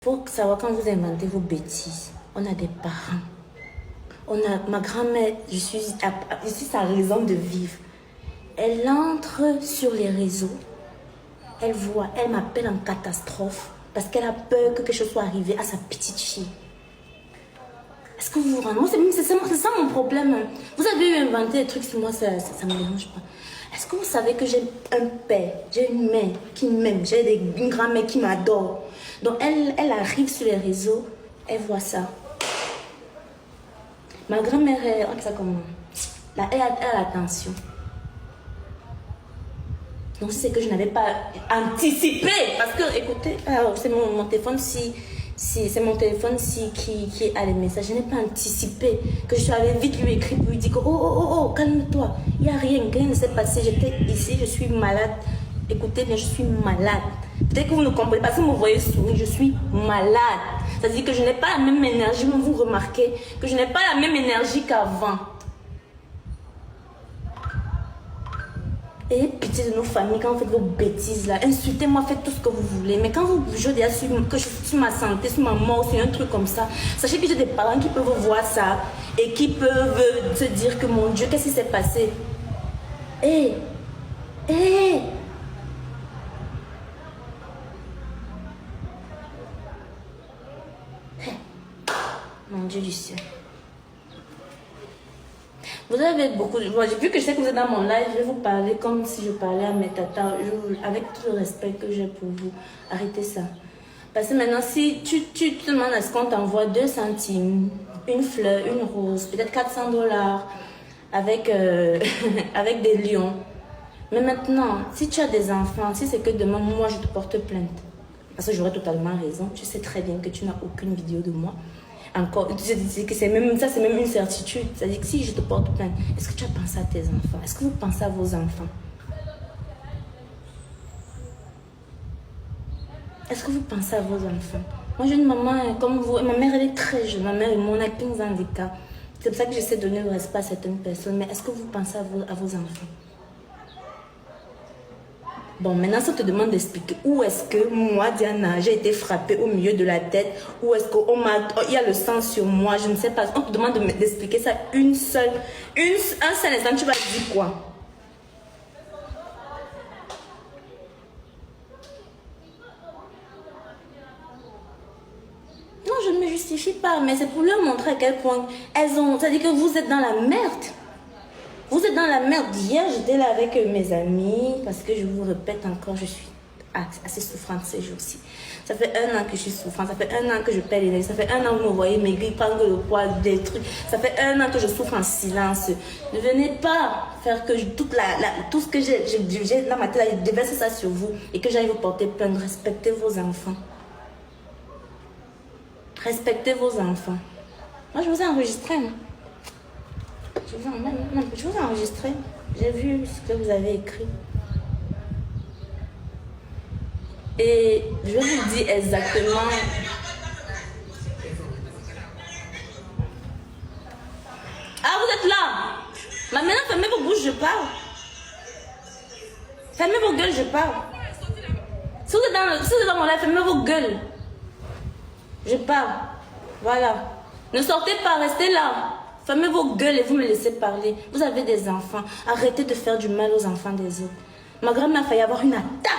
Pour savoir quand vous inventez vos bêtises, on a des parents. On a ma grand-mère, je suis sa raison de vivre. Elle entre sur les réseaux. Elle voit, elle m'appelle en catastrophe parce qu'elle a peur que quelque chose soit arrivé à sa petite fille. Est-ce que vous vous rendez compte? C'est ça mon problème. Vous avez inventé des trucs sur moi, ça ne me dérange pas. Est-ce que vous savez que j'ai un père, j'ai une mère qui m'aime, j'ai une grand-mère qui m'adore. Donc elle arrive sur les réseaux, elle voit ça. Ma grand-mère, ça comment? Elle a l'attention. Donc c'est que je n'avais pas anticipé. Parce que, écoutez, c'est mon téléphone c'est mon téléphone qui a les messages. Je n'ai pas anticipé que je suis allée vite lui écrire pour lui dire que, oh, calme-toi. Il n'y a rien ne s'est passé. J'étais ici, je suis malade. Écoutez bien, je suis malade. Peut-être que vous ne comprenez pas, si vous me voyez sourire, je suis malade. C'est-à-dire que je n'ai pas la même énergie, vous remarquez que je n'ai pas la même énergie qu'avant. Ayez pitié de nos familles quand vous faites vos bêtises là. Insultez-moi, faites tout ce que vous voulez. Mais quand vous jouez que je suis sur ma santé, sur ma mort, sur un truc comme ça, sachez que j'ai des parents qui peuvent voir ça et qui peuvent se dire que mon Dieu, qu'est-ce qui s'est passé? Mon Dieu du ciel. Vous avez beaucoup de... Bon, vu que je sais que vous êtes dans mon live, je vais vous parler comme si je parlais à mes tatas, avec tout le respect que j'ai pour vous. Arrêtez ça. Parce que maintenant, si tu te demandes à ce qu'on t'envoie 2 centimes, une fleur, une rose, peut-être 400 $, avec, avec des lions. Mais maintenant, si tu as des enfants, si c'est que demain, moi, je te porte plainte. Parce que j'aurais totalement raison. Tu sais très bien que tu n'as aucune vidéo de moi. Encore, tu sais que c'est même ça, c'est même une certitude. C'est-à-dire que si je te porte plainte, est-ce que tu as pensé à tes enfants? Est-ce que vous pensez à vos enfants? Est-ce que vous pensez à vos enfants? Moi, j'ai une maman comme vous. Ma mère, elle est très jeune. Ma mère et moi, on a 15 ans d'écart. C'est pour ça que j'essaie de donner le respect à certaines personnes. Mais est-ce que vous pensez à vos enfants? Bon, maintenant, ça te demande d'expliquer où est-ce que moi, Diana, j'ai été frappée au milieu de la tête, où est-ce qu'il y a le sang sur moi, je ne sais pas. On te demande d'expliquer ça un seul instant, tu vas dire quoi? Non, je ne me justifie pas, mais c'est pour leur montrer à quel point elles ont... C'est-à-dire que vous êtes dans la merde. Vous êtes dans la merde. Hier, j'étais là avec mes amis, parce que je vous répète encore, je suis assez souffrante ces jours-ci. Ça fait 1 an que je suis souffrante, ça fait 1 an que je perds l'énergie, ça fait 1 an que vous me voyez maigrir, prendre le poids, des trucs. Ça fait 1 an que je souffre en silence. Ne venez pas faire que tout ce que j'ai dans ma tête, je déverse ça sur vous et que j'aille vous porter plainte. Respectez vos enfants. Respectez vos enfants. Moi, je vous ai enregistré. Hein. Je vous ai enregistré. J'ai vu ce que vous avez écrit. Et je vais vous dire exactement. Ah, vous êtes là. Maintenant, fermez vos bouches, je parle. Fermez vos gueules, je parle. Si vous êtes dans mon live, fermez vos gueules. Je parle. Voilà. Ne sortez pas, restez là. Fermez vos gueules et vous me laissez parler. Vous avez des enfants. Arrêtez de faire du mal aux enfants des autres. Ma grand-mère a failli avoir une attaque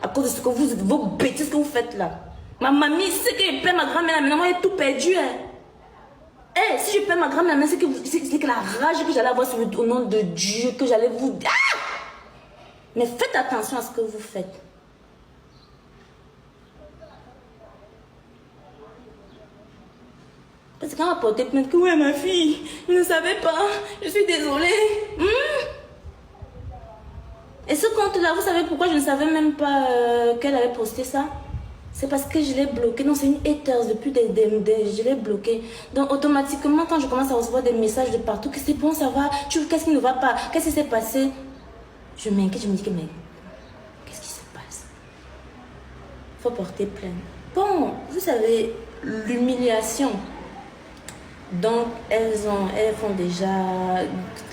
à cause de ce que vos bêtises que vous faites là. Ma mamie, c'est que je perds ma grand-mère, maintenant elle est tout perdue. Hein. Si je perds ma grand-mère, c'est que la rage que j'allais avoir au nom de Dieu, que j'allais vous... Ah! Mais faites attention à ce que vous faites. Parce que quand on va porter plainte, que ouais ma fille, je ne savais pas, je suis désolée. Et ce compte-là, vous savez pourquoi je ne savais même pas qu'elle avait posté ça? C'est parce que je l'ai bloqué. Non, c'est une haters depuis je l'ai bloqué. Donc automatiquement, quand je commence à recevoir des messages de partout, que c'est bon, ça va, qu'est-ce qui ne va pas, qu'est-ce qui s'est passé? Je m'inquiète, je me dis que mais qu'est-ce qui se passe? Il faut porter plainte. Bon, vous savez, l'humiliation. Donc, elles font déjà...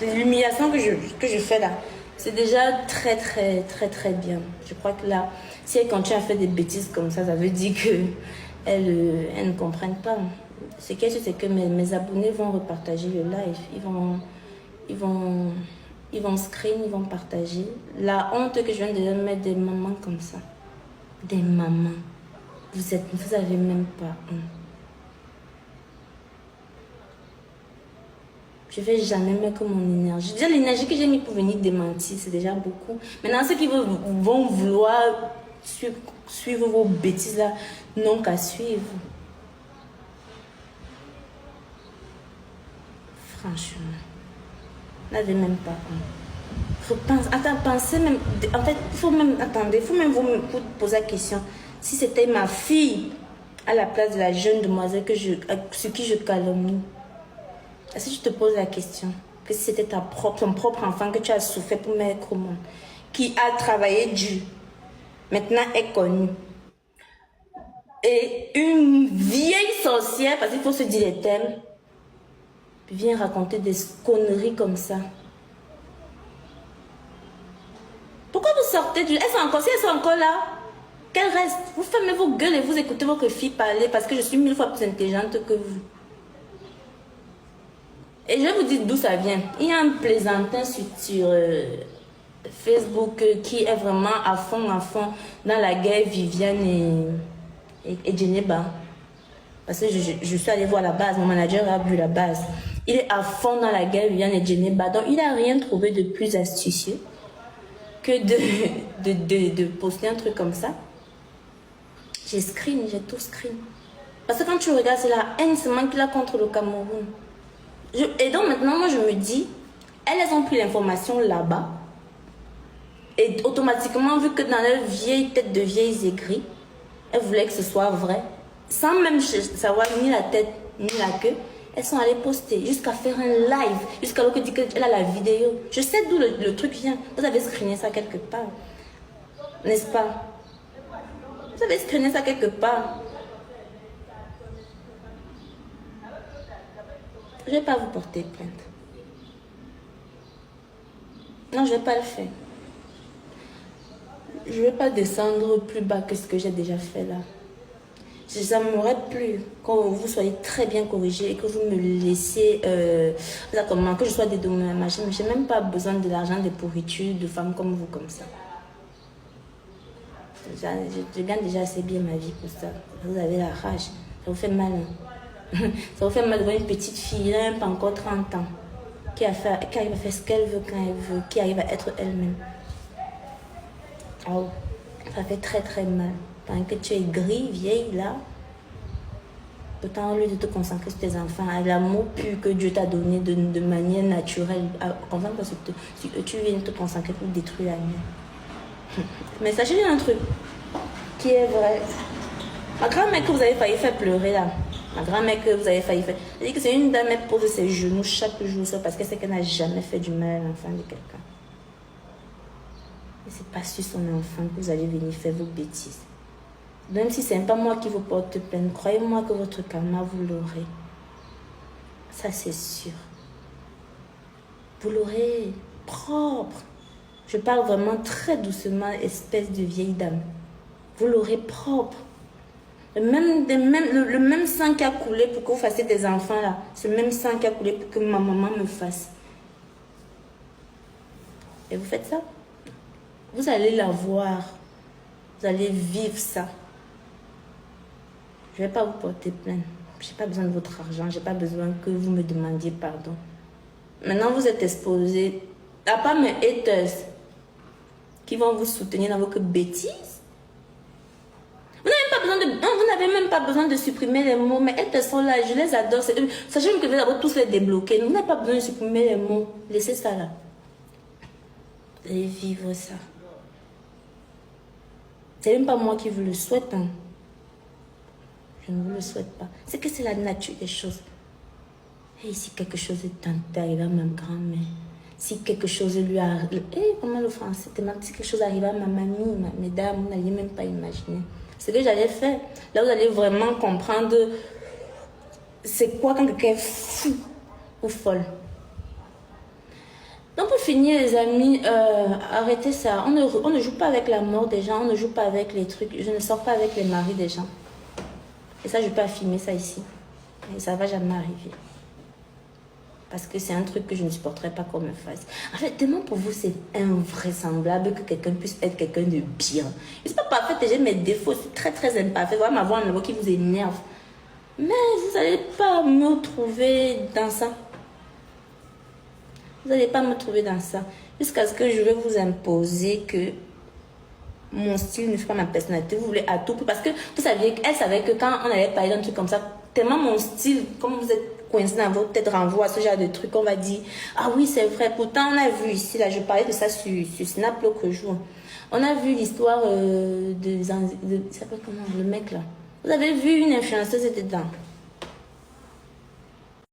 L'humiliation que je fais là, c'est déjà très, très, très, très bien. Je crois que là, si elles continuent à faire des bêtises comme ça veut dire que elles ne comprennent pas. Ce qui est sûr, c'est que mes abonnés vont repartager le live. Ils vont screen, ils vont partager. La honte que je viens de leur mettre, des mamans comme ça. Des mamans. Vous avez même pas honte. Je ne vais jamais mettre mon énergie. Déjà, l'énergie que j'ai mis pour venir démentir, c'est déjà beaucoup. Maintenant, ceux qui vont vouloir suivre vos bêtises là, n'ont qu'à suivre. Franchement. N'avez même pas honte. Repense. Attends, pensez même. En fait, il faut même. Attendez, il faut même vous poser la question. Si c'était ma fille à la place de la jeune demoiselle sur qui je calomnie. Est-ce que tu te poses la question que si c'était ton propre enfant que tu as souffert pour mettre au monde, qui a travaillé dur, maintenant est connu, et une vieille sorcière, parce qu'il faut se dire les thèmes, vient raconter des conneries comme ça. Pourquoi vous sortez du... Si elles sont encore là, qu'elles restent. Vous fermez vos gueules et vous écoutez votre fille parler parce que je suis 1000 fois plus intelligente que vous. Et je vais vous dire d'où ça vient. Il y a un plaisantin sur Facebook qui est vraiment à fond dans la guerre Viviane et Geneba. Parce que je suis allée voir la base, mon manager a vu la base. Il est à fond dans la guerre Viviane et Geneba. Donc il n'a rien trouvé de plus astucieux que de poster un truc comme ça. J'ai tout screen. Parce que quand tu regardes, c'est la haine seulement qu'il a contre le Cameroun. Et donc maintenant, moi je me dis, elles ont pris l'information là-bas. Et automatiquement, vu que dans leur vieille tête de vieilles aigries, elles voulaient que ce soit vrai. Sans même savoir ni la tête, ni la queue, elles sont allées poster jusqu'à faire un live. Jusqu'à l'autre dit qu'elle a la vidéo. Je sais d'où le truc vient. Vous avez screené ça quelque part. N'est-ce pas? Vous avez screené ça quelque part. Je ne vais pas vous porter plainte. Non, je ne vais pas le faire. Je ne vais pas descendre plus bas que ce que j'ai déjà fait là. Ça m'aurait plu quand vous soyez très bien corrigé et que vous me laissiez, que je sois dédommagée. Mais je n'ai même pas besoin de l'argent des pourritures de femmes comme vous, comme ça. Je gagne déjà assez bien ma vie pour ça. Vous avez la rage. Ça vous fait mal. Ça vous fait mal de voir une petite fille, elle n'a même pas encore 30 ans, qui arrive à faire ce qu'elle veut quand elle veut, qui arrive à être elle-même. Oh, ça fait très très mal. Pendant que tu es gris, vieille là, pourtant au lieu de te concentrer sur tes enfants, à l'amour pur que Dieu t'a donné de manière naturelle, concentre sur tu viens te concentrer pour détruire la mienne. Mais sachez un truc qui est vrai. Ma grand-mère que vous avez failli faire pleurer là, ma grand-mère que vous avez failli faire, elle dit que c'est une dame, elle pose ses genoux chaque jour parce qu'elle sait qu'elle n'a jamais fait du mal à l'enfant de quelqu'un. Et c'est pas sur son enfant que vous allez venir faire vos bêtises. Même si ce n'est pas moi qui vous porte plainte, croyez-moi que votre karma, vous l'aurez. Ça, c'est sûr. Vous l'aurez propre. Je parle vraiment très doucement, espèce de vieille dame. Vous l'aurez propre. Le même sang qui a coulé pour que vous fassiez des enfants là, c'est le même sang qui a coulé pour que ma maman me fasse. Et vous faites ça? Vous allez la voir. Vous allez vivre ça. Je ne vais pas vous porter plainte. Je n'ai pas besoin de votre argent. Je n'ai pas besoin que vous me demandiez pardon. Maintenant, vous êtes exposés. À part mes haters qui vont vous soutenir dans vos bêtises. Vous n'avez même pas besoin de supprimer les mots. Mes haters sont là. Je les adore. Sachez que vous allez tous les débloquer. Vous n'avez pas besoin de supprimer les mots. Laissez ça là. Vous allez vivre ça. C'est même pas moi qui vous le souhaite. Hein. Je ne vous le souhaite pas. C'est que c'est la nature des choses. Et si quelque chose est arrivé à ma grand-mère, si quelque chose lui arrive... comment le français? Si quelque chose arrive à ma mamie, mesdames, vous n'allez même pas imaginer. Ce que j'allais faire, là vous allez vraiment comprendre c'est quoi quand quelqu'un est fou ou folle. Donc pour finir les amis, arrêtez ça. On ne joue pas avec la mort des gens, on ne joue pas avec les trucs. Je ne sors pas avec les maris des gens. Et ça, je peux affirmer ça ici. Et ça ne va jamais arriver. Parce que c'est un truc que je ne supporterais pas qu'on me fasse. En fait, tellement pour vous, c'est invraisemblable que quelqu'un puisse être quelqu'un de bien. Je ne suis pas parfaite et j'ai mes défauts. C'est très, très imparfait. Voilà ma voix en qui vous énerve. Mais vous n'allez pas me trouver dans ça. Vous n'allez pas me trouver dans ça. Jusqu'à ce que je vais vous imposer que mon style ne fait pas ma personnalité. Vous voulez à tout prix. Parce que vous saviez qu'elle savait que quand on allait parler d'un truc comme ça, tellement mon style, comme vous êtes coincé dans votre tête, renvoie à ce genre de truc, on va dire, ah oui, c'est vrai. Pourtant, on a vu ici, là, je parlais de ça sur Snap l'autre jour. On a vu l'histoire il s'appelle comment, le mec là. Vous avez vu une influenceuse dedans.